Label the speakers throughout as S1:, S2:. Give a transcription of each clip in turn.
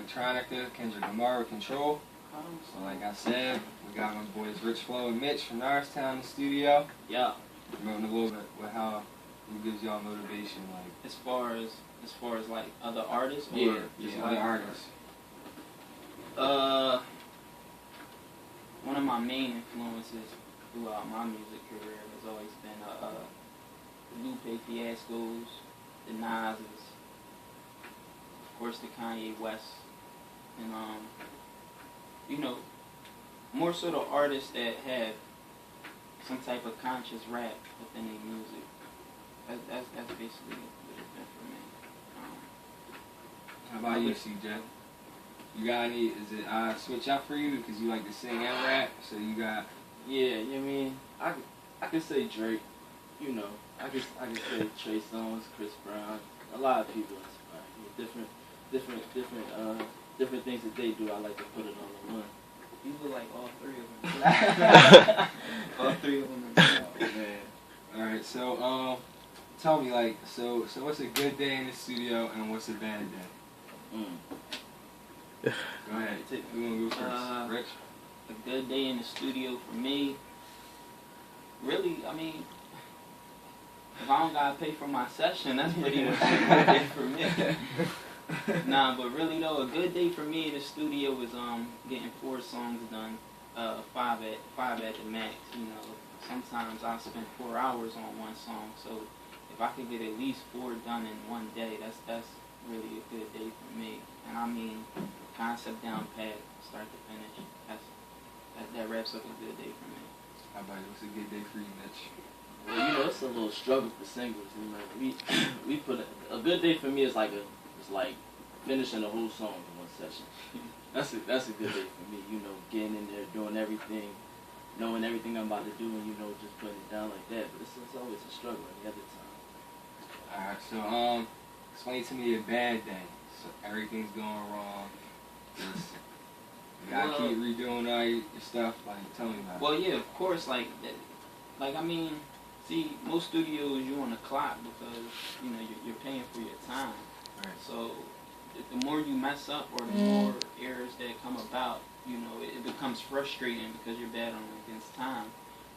S1: Electronica, Kendrick Lamar with Control. So like I said, we got my boys Rich Flow and Mitch from Norristown in the studio.
S2: Yeah.
S1: Promoting a little bit with who gives y'all motivation, like
S2: as far as like other artists or
S1: just other artists.
S2: One of my main influences throughout my music career has always been Lupe Fiasco's, the Nas's, of course the Kanye West, and you know, more so the artists that have some type of conscious rap within their music. That's basically what it's been for me.
S1: How about you, CJ? You got any? Is it switch up for you because you like to sing and rap? So you got?
S3: Yeah, you know what I mean, I could say Drake. You know, I could say Trey Songz, Chris Brown. A lot of people inspire me. Different things that they do. I like to put it on the one.
S2: You look like all three of them. All three of them.
S1: Oh, man. All right, so tell me like so what's a good day in the studio and what's a bad day? Go ahead. Who wanna go first? Rich?
S2: A good day in the studio for me. Really, I mean, if I don't gotta pay for my session, that's pretty much a good day for me. Nah, but really though, a good day for me in the studio was getting 4 songs done, 5 at the max. You know, sometimes I'll spend 4 hours on one song. So if I could get at least 4 done in one day, that's really a good day for me. And I mean, concept down pat, start to finish. That wraps up a good day for me.
S1: How about you? What's a good day for you, Mitch?
S3: Well, you know, it's a little struggle for singles. You know, we put a good day for me is like finishing the whole song in one session. That's a good day for me. You know, getting in there, doing everything, knowing everything I'm about to do, and you know, just putting it down like that. But it's always a struggle any other time.
S1: All right, so explain to me a bad day. So everything's going wrong. You gotta keep redoing all your stuff. Like, tell me about it.
S2: Well, yeah, of course. Like I mean, see, most studios you on the clock because you know you're paying for your time.
S1: Right.
S2: So the more you mess up or the more errors that come about, you know, it becomes frustrating because you're battling against time.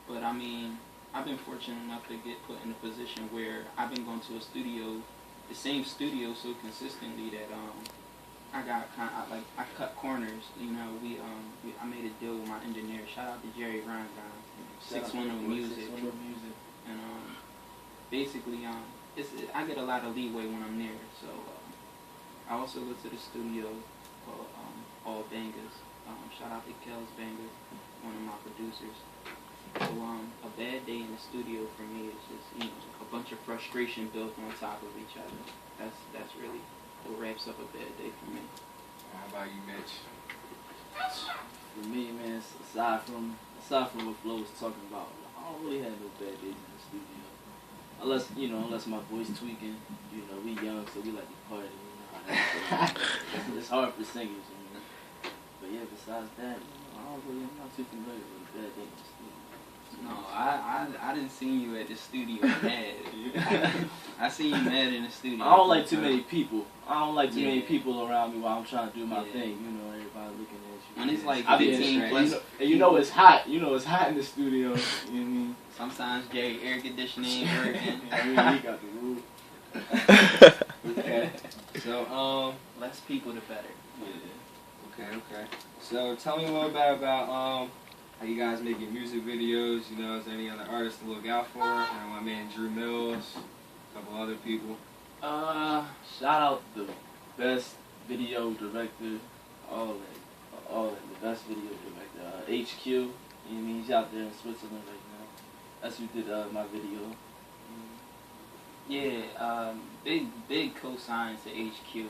S2: But I mean, I've been fortunate enough to get put in a position where I've been going to a studio, the same studio, so consistently that I cut corners. You know, I made a deal with my engineer. Shout out to Jerry Rondon, 610 Music, and basically I get a lot of leeway when I'm there. So I also go to the studio called All Bangers. Shout out to Kel's Bangers, one of my producers. So a bad day in the studio for me is just, you know, a bunch of frustration built on top of each other. That's really what wraps up a bad day for me.
S1: How about you, Mitch?
S3: For me, man, aside from what Flo was talking about, I don't really have no bad days in the studio. Unless my voice tweaking. You know, we young, so we like to party. You know how that is. It's hard for singers, you know. But yeah, besides that, I'm not too familiar with a bad day in the studio.
S2: No, I didn't see you at the studio mad. I see you mad in the studio.
S3: I don't like too many people. Many people around me while I'm trying to do my thing. You know, everybody looking at you.
S2: And it's like
S3: 15 plus. And you know it's hot. You know it's hot in the studio. You know what I mean?
S2: Sometimes Jerry air conditioning ain't working.
S3: He got the roof.
S1: Okay. So
S2: less people the better.
S1: Yeah. Okay. So tell me a little bit about how you guys making music videos. You know, is there any other artists to look out for? You know, my man Drew Mills, a couple other people.
S3: Shout out the best video director, all that, the best video director, HQ. You know what I mean? He's out there in Switzerland right now. That's who did my video.
S2: Yeah, big cosign to HQ.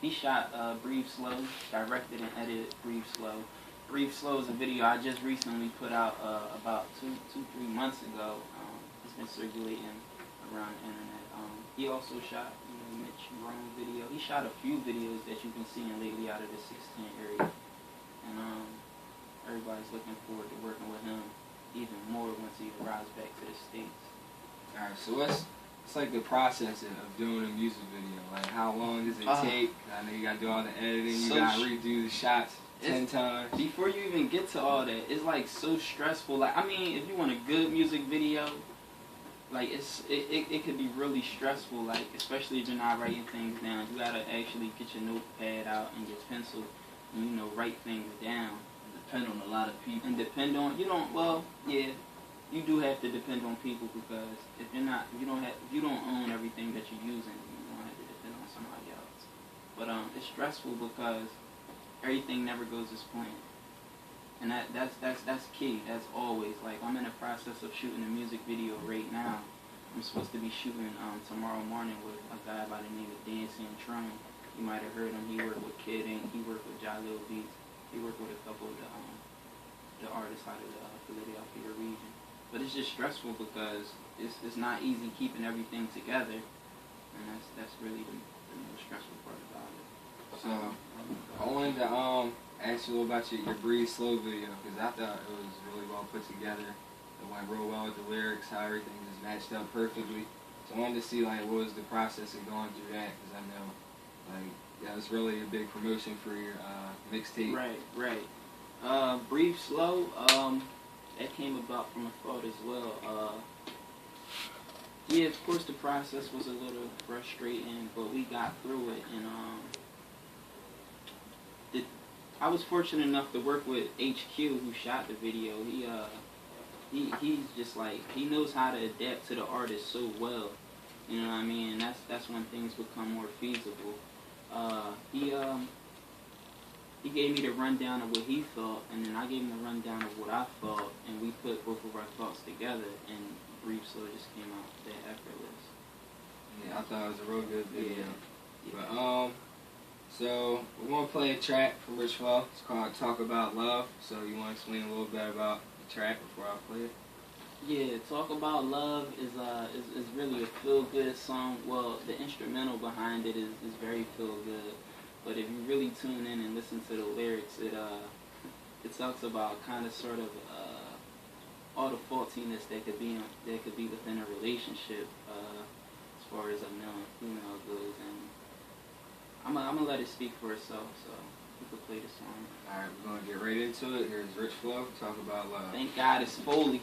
S2: He shot Breathe Slow, directed and edited Breathe Slow. Breathe Slow is a video I just recently put out about 2-3 months ago. It's been circulating around the internet. He also shot Mitch Rich video. He shot a few videos that you've been seeing lately out of the 16 area. And everybody's looking forward to working with him even more once he arrives back to the States.
S1: Alright, so let's It's like the process of doing a music video. Like, how long does it take? I know you gotta do all the editing. You gotta redo the shots 10 times.
S2: Before you even get to all that, it's like so stressful. Like, I mean, if you want a good music video, like it could be really stressful. Like, especially if you're not writing things down, you gotta actually get your notepad out and your pencil, and you know, write things down.
S3: Depend on a lot of people.
S2: And depend on you do have to depend on people, because if you don't own everything that you're using, you don't have to depend on somebody else. But it's stressful because everything never goes as planned, and that's key. That's always, like, I'm in the process of shooting a music video right now. I'm supposed to be shooting tomorrow morning with a guy by the name of Dancing Tron. You might have heard him. He worked with Kid Ink. He worked with Jalil Beats. He worked with a couple of the artists out of the Philadelphia region. But it's just stressful because it's not easy keeping everything together, and that's really the most stressful part about it.
S1: So I wanted to ask you a little about your Breathe Slow video, because I thought it was really well put together. It went real well with the lyrics, how everything just matched up perfectly. So I wanted to see, like, what was the process of going through that, because I know, like, yeah, it's really a big promotion for your mixtape.
S2: Right. Breathe Slow, that came about from a thought as well. Yeah, of course the process was a little frustrating, but we got through it, and I was fortunate enough to work with HQ, who shot the video. He's just like, he knows how to adapt to the artist so well. You know what I mean? And that's when things become more feasible. He gave me the rundown of what he thought, and then I gave him the rundown of what I thought, and we put both of our thoughts together, and Breathe Slow just came out that effortless.
S1: Yeah, I thought it was a real good video.
S2: Yeah.
S1: But so we're gonna play a track from Rich Flow. It's called "Talk About Love." So you want to explain a little bit about the track before I play it?
S2: Yeah, Talk About Love is really a feel-good song. Well, the instrumental behind it is very feel-good. But if you really tune in and listen to the lyrics, it talks about kind of sort of all the faultiness that could be within a relationship, as far as a male and female goes. And I'm gonna let it speak for itself. So we can play the song.
S1: All right, we're gonna get right into it. Here's Rich Flow. Talk About Love.
S2: Thank God it's Foley.